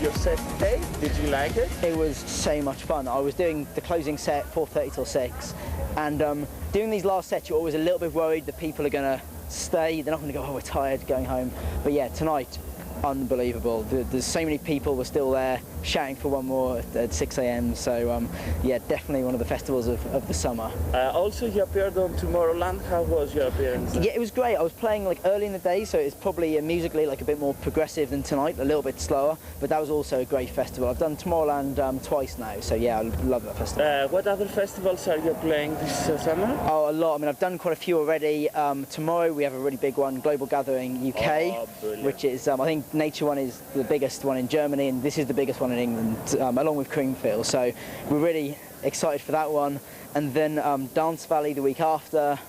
your set today. Did you like it? It was so much fun. I was doing the closing set 4:30 till 6, and doing these last sets, you're always a little bit worried that people are going to stay. They're not going to go, oh, we're tired, going home. But yeah, tonight, unbelievable. There's so many people were still there shouting for one more at 6 a.m. So yeah, definitely one of the festivals of the summer. Also, you appeared on Tomorrowland. How was your appearance? Yeah, it was great. I was playing like early in the day, so it's probably musically like a bit more progressive than tonight, a little bit slower. But that was also a great festival. I've done Tomorrowland twice now, so yeah, I love that festival. What other festivals are you playing this summer? Oh, a lot. I mean, I've done quite a few already. Tomorrow we have a really big one, Global Gathering UK, which is I think Nature One is the biggest one in Germany, and this is the biggest one in England, along with Creamfield. So we're really excited for that one. And then Dance Valley the week after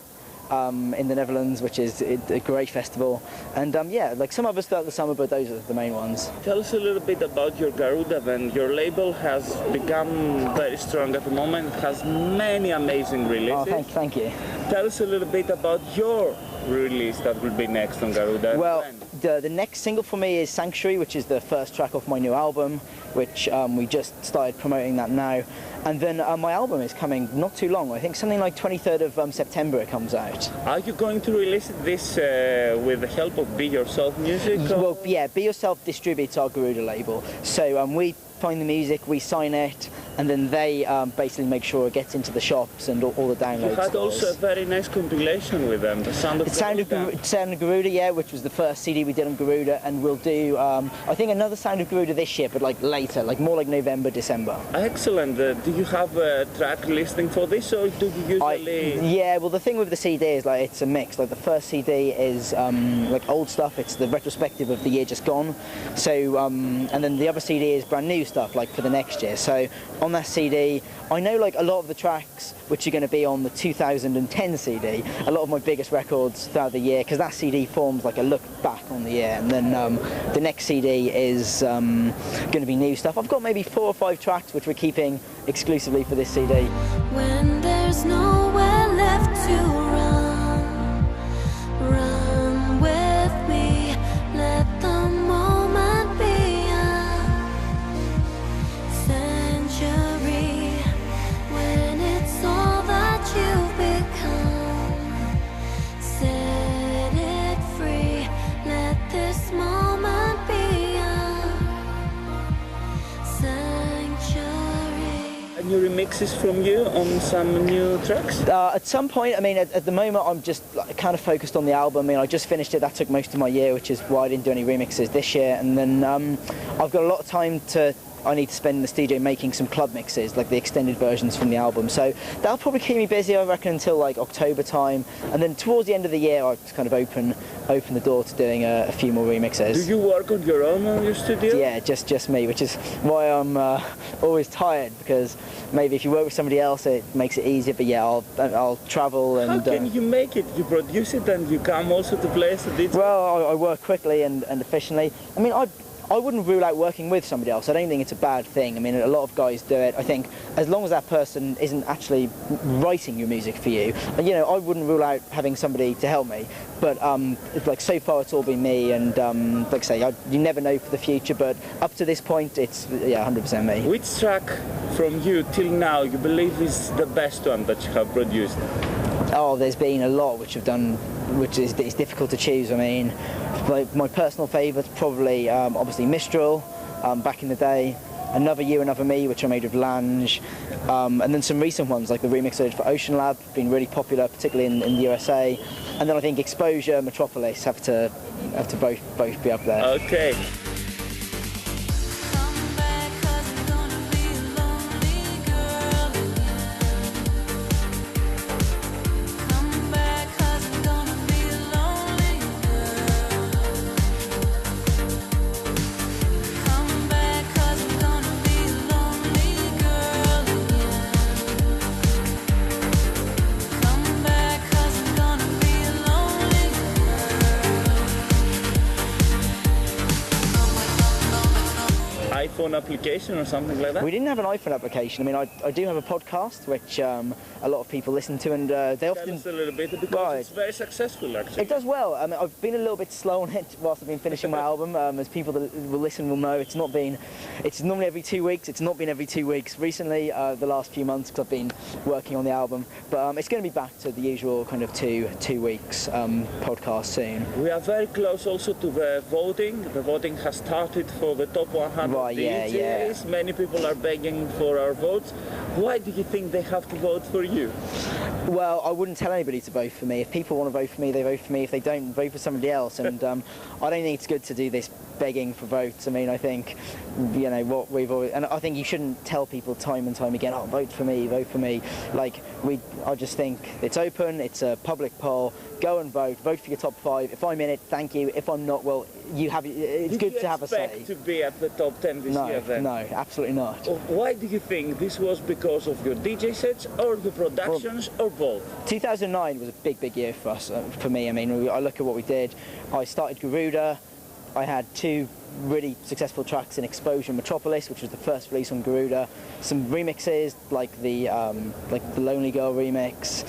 in the Netherlands, which is a great festival. And yeah, like some others throughout the summer, but those are the main ones. Tell us a little bit about your Garuda then. Your label has become very strong at the moment. It has many amazing releases. Oh, thank you. Tell us a little bit about your release that will be next on Garuda. Well, the next single for me is Sanctuary, which is the first track off my new album, which we just started promoting that now. And then my album is coming not too long. I think something like 23rd of September it comes out. Are you going to release this with the help of Be Yourself Music? Well, yeah, Be Yourself distributes our Garuda label. So we find the music, we sign it, and then they basically make sure it gets into the shops and all the downloads. You had also a very nice compilation with them, The Sound of Garuda. Sound of Garuda, yeah, which was the first CD we did on Garuda, and we'll do, I think, another Sound of Garuda this year, but like later, like more like November, December. Excellent. Do you have a track listing for this, or do you usually... Yeah, well, the thing with the CD is, like, it's a mix. Like, the first CD is, like, old stuff. It's the retrospective of the year just gone. So, and then the other CD is brand new stuff, like, for the next year. So, on that CD, I know, like, a lot of the tracks which are going to be on the 2010 CD, a lot of my biggest records throughout the year, because that CD forms, like, a look back on the year. And then the next CD is going to be new stuff. I've got maybe 4 or 5 tracks which we're keeping exclusively for this CD. When there's nowhere left to run, run with me, let the moment be a century. When it's all that you've become, set it free, let this moment be a sanctuary. New remixes from you on some new tracks? At some point, I mean, at the moment, I'm just kind of focused on the album. I mean, I just finished it. That took most of my year, which is why I didn't do any remixes this year. And then I've got a lot of time I need to spend in the studio making some club mixes, like the extended versions from the album. So that'll probably keep me busy, I reckon, until like October time. And then towards the end of the year, I'll just kind of open the door to doing a few more remixes. Do you work on your own in your studio? Yeah, just me, which is why I'm always tired, because maybe if you work with somebody else, it makes it easier. But yeah, I'll travel and... How can you make it? You produce it and you come also to play as a DJ? Well, I work quickly and efficiently. I mean, I wouldn't rule out working with somebody else. I don't think it's a bad thing. I mean, a lot of guys do it. I think as long as that person isn't actually writing your music for you, you know, I wouldn't rule out having somebody to help me. But like so far, it's all been me. And like I say, you never know for the future. But up to this point, it's 100% me. Which track from you till now you believe is the best one that you have produced? Oh, there's been a lot which I've done, which is it's difficult to choose. I mean, my personal favourite's probably obviously Mistral, back in the day. Another Year, Another Me, which I made with Lange, and then some recent ones like the remix I did for Ocean Lab, been really popular, particularly in the USA. And then I think Exposure, Metropolis have to both be up there. Okay. iPhone application or something like that? We didn't have an iPhone application. I mean, I do have a podcast which a lot of people listen to, and they often. Tell us a little bit, because it's very successful actually. It does well. I mean, I've been a little bit slow on it whilst I've been finishing my album. As people that will listen will know, it's normally every 2 weeks. It's not been every 2 weeks recently, the last few months, because I've been working on the album. But it's going to be back to the usual kind of two weeks podcast soon. We are very close also to the voting. The voting has started for the top 100 Right, yeah, DJs. yeah. Many people are begging for our votes. Why do you think they have to vote for you? Well, I wouldn't tell anybody to vote for me. If people want to vote for me, they vote for me. If they don't, vote for somebody else. And I don't think it's good to do this begging for votes. I mean, I think, what we've always... And I think you shouldn't tell people time and time again, oh, vote for me, vote for me. I just think it's open, it's a public poll. Go and vote for your top 5. If I'm in it, thank you. If I'm not, well, it's good to have a say. Did you expect to be at the top 10 this year then? No, absolutely not. Why do you think this was? Because of your DJ sets or the productions or both? 2009 was a big year for us, for me. I mean, I look at what we did. I started Garuda. I had 2 really successful tracks in Exposure and Metropolis, which was the first release on Garuda. Some remixes, like the Lonely Girl remix,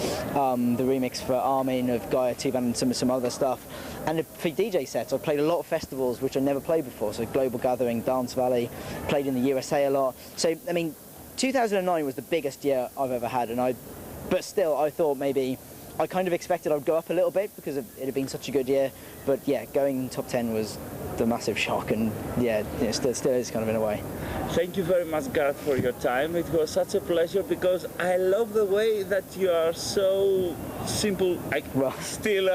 the remix for Armin of Gaia Tuban, and some other stuff. And for DJ sets, I played a lot of festivals which I never played before. So Global Gathering, Dance Valley, played in the USA a lot. So I mean, 2009 was the biggest year I've ever had, but still, I thought maybe. I kind of expected I'd go up a little bit because it had been such a good year, but yeah, going top 10 was the massive shock, and yeah, still is kind of in a way. Thank you very much, Gareth, for your time. It was such a pleasure, because I love the way that you are so simple, still.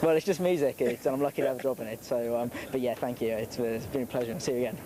Well, it's just music, and I'm lucky to have a job in it. So, but yeah, thank you. It's been a pleasure. See you again.